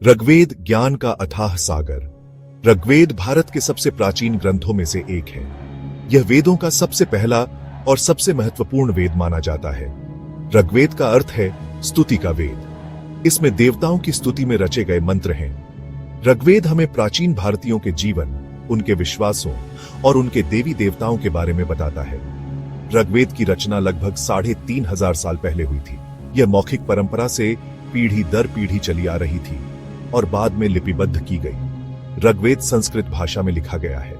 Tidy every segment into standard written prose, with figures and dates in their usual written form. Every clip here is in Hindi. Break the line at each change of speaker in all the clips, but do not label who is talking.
ऋग्वेद ज्ञान का अथाह सागर। ऋग्वेद भारत के सबसे प्राचीन ग्रंथों में से एक है। यह वेदों का सबसे पहला और सबसे महत्वपूर्ण वेद माना जाता है। ऋग्वेद का अर्थ है स्तुति का वेद। इसमें देवताओं की स्तुति में रचे गए मंत्र हैं। ऋग्वेद हमें प्राचीन भारतीयों के जीवन, उनके विश्वासों और उनके देवी देवताओं के बारे में बताता है। ऋग्वेद की रचना लगभग 3500 साल पहले हुई थी। यह मौखिक परंपरा से पीढ़ी दर पीढ़ी चली आ रही थी और बाद में लिपिबद्ध की गई। ऋग्वेद संस्कृत भाषा में लिखा गया है।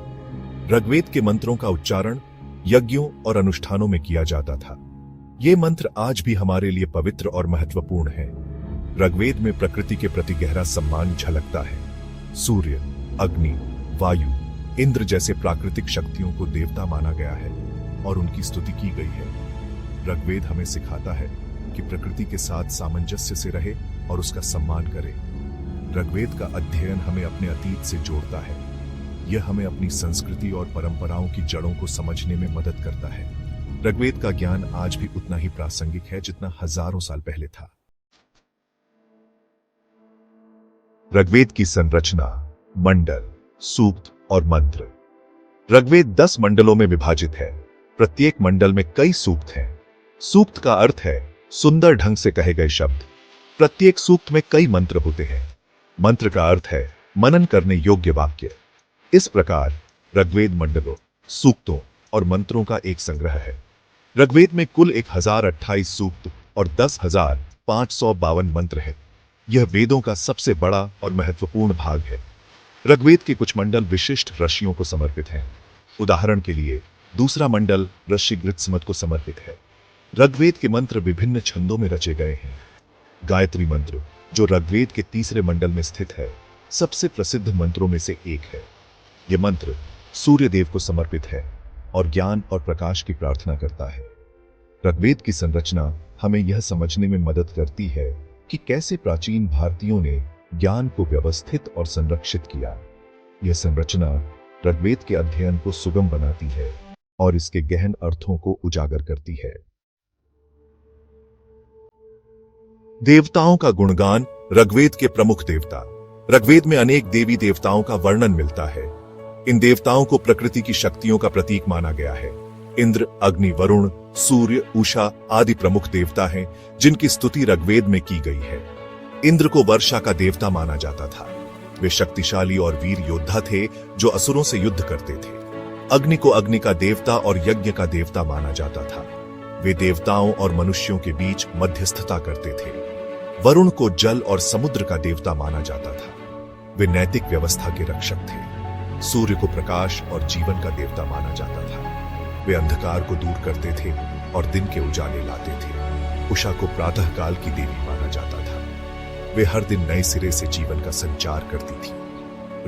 ऋग्वेद के मंत्रों का उच्चारण यज्ञों और अनुष्ठानों में किया जाता था। ये मंत्र आज भी हमारे लिए पवित्र और महत्वपूर्ण हैं। ऋग्वेद में प्रकृति के प्रति गहरा सम्मान झलकता है। सूर्य, अग्नि, वायु, इंद्र जैसे प्राकृतिक शक्तियों को देवता माना गया है और उनकी स्तुति की गई है। ऋग्वेद हमें सिखाता है कि प्रकृति के साथ सामंजस्य से रहे और उसका सम्मान करें। ऋग्वेद का अध्ययन हमें अपने अतीत से जोड़ता है। यह हमें अपनी संस्कृति और परंपराओं की जड़ों को समझने में मदद करता है। ऋग्वेद का ज्ञान आज भी उतना ही प्रासंगिक है जितना हजारों साल पहले था। ऋग्वेद की संरचना, मंडल, सूक्त और मंत्र। ऋग्वेद 10 मंडलों में विभाजित है। प्रत्येक मंडल में कई सूक्त हैं। सूक्त का अर्थ है सुंदर ढंग से कहे गए शब्द। प्रत्येक सूक्त में कई मंत्र होते हैं। मंत्र का अर्थ है मनन करने योग्य वाक्य। इस प्रकार ऋग्वेद मंडलों, सूक्तों और मंत्रों का एक संग्रह है। ऋग्वेद में कुल 1028 सूक्त और 10,552 मंत्र है। यह वेदों का सबसे बड़ा और महत्वपूर्ण भाग है। ऋग्वेद के कुछ मंडल विशिष्ट ऋषियों को समर्पित हैं। उदाहरण के लिए दूसरा मंडल ऋषि गृत्समत को समर्पित है। ऋग्वेद के मंत्र विभिन्न छंदों में रचे गए हैं। गायत्री मंत्र, जो ऋग्वेद के तीसरे मंडल में स्थित है, सबसे प्रसिद्ध मंत्रों में से एक है। यह मंत्र सूर्य देव को समर्पित है और ज्ञान और प्रकाश की प्रार्थना करता है। ऋग्वेद की संरचना हमें यह समझने में मदद करती है कि कैसे प्राचीन भारतीयों ने ज्ञान को व्यवस्थित और संरक्षित किया। यह संरचना ऋग्वेद के अध्ययन को सुगम बनाती है और इसके गहन अर्थों को उजागर करती है। देवताओं का गुणगान। ऋग्वेद के प्रमुख देवता। ऋग्वेद में अनेक देवी देवताओं का वर्णन मिलता है। इन देवताओं को प्रकृति की शक्तियों का प्रतीक माना गया है। इंद्र, अग्नि, वरुण, सूर्य, उषा आदि प्रमुख देवता हैं जिनकी स्तुति ऋग्वेद में की गई है। इंद्र को वर्षा का देवता माना जाता था। वे शक्तिशाली और वीर योद्धा थे जो असुरों से युद्ध करते थे। अग्नि को अग्नि का देवता और यज्ञ का देवता माना जाता था। वे देवताओं और मनुष्यों के बीच मध्यस्थता करते थे। वरुण को जल और समुद्र का देवता माना जाता था। वे नैतिक व्यवस्था के रक्षक थे। सूर्य को प्रकाश और जीवन का देवता माना जाता था। वे अंधकार को दूर करते थे और दिन के उजाले लाते थे। उषा को प्रातः काल की देवी माना जाता था। वे हर दिन नए सिरे से जीवन का संचार करती थी।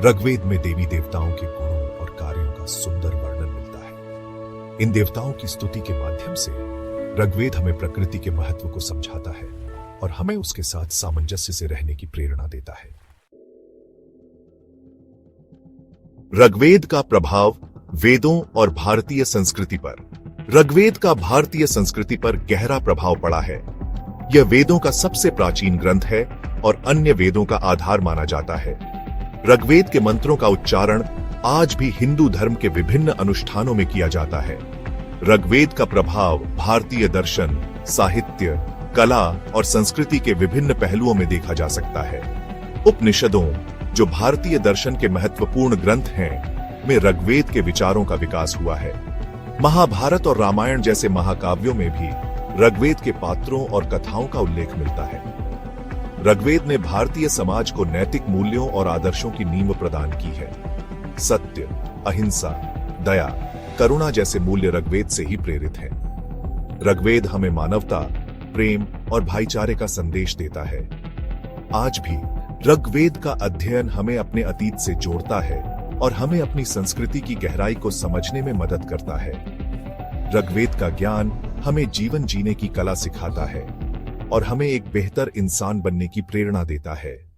ऋग्वेद में देवी देवताओं के गुणों और कार्यों का सुंदर वर्णन मिलता है। इन देवताओं की स्तुति के माध्यम से ऋग्वेद हमें प्रकृति के महत्व को समझाता है और हमें उसके साथ सामंजस्य से रहने की प्रेरणा देता है। ऋग्वेद का प्रभाव वेदों और भारतीय संस्कृति पर। ऋग्वेद का भारतीय संस्कृति पर गहरा प्रभाव पड़ा है। यह वेदों का सबसे प्राचीन ग्रंथ है और अन्य वेदों का आधार माना जाता है। ऋग्वेद के मंत्रों का उच्चारण आज भी हिंदू धर्म के विभिन्न अनुष्ठानों में किया जाता है। ऋग्वेद का प्रभाव भारतीय दर्शन, साहित्य, कला और संस्कृति के विभिन्न पहलुओं में देखा जा सकता है। उपनिषदों, जो भारतीय दर्शन के महत्वपूर्ण ग्रंथ हैं, में ऋग्वेद के विचारों का विकास हुआ है। महाभारत और रामायण जैसे महाकाव्यों में भी ऋग्वेद के पात्रों और कथाओं का उल्लेख मिलता है। ऋग्वेद ने भारतीय समाज को नैतिक मूल्यों और आदर्शों की नींव प्रदान की है। सत्य, अहिंसा, दया, करुणा जैसे मूल्य ऋग्वेद से ही प्रेरित हैं। ऋग्वेद हमें मानवता, प्रेम और भाईचारे का संदेश देता है। आज भी ऋग्वेद का अध्ययन हमें अपने अतीत से जोड़ता है और हमें अपनी संस्कृति की गहराई को समझने में मदद करता है। ऋग्वेद का ज्ञान हमें जीवन जीने की कला सिखाता है और हमें एक बेहतर इंसान बनने की प्रेरणा देता है।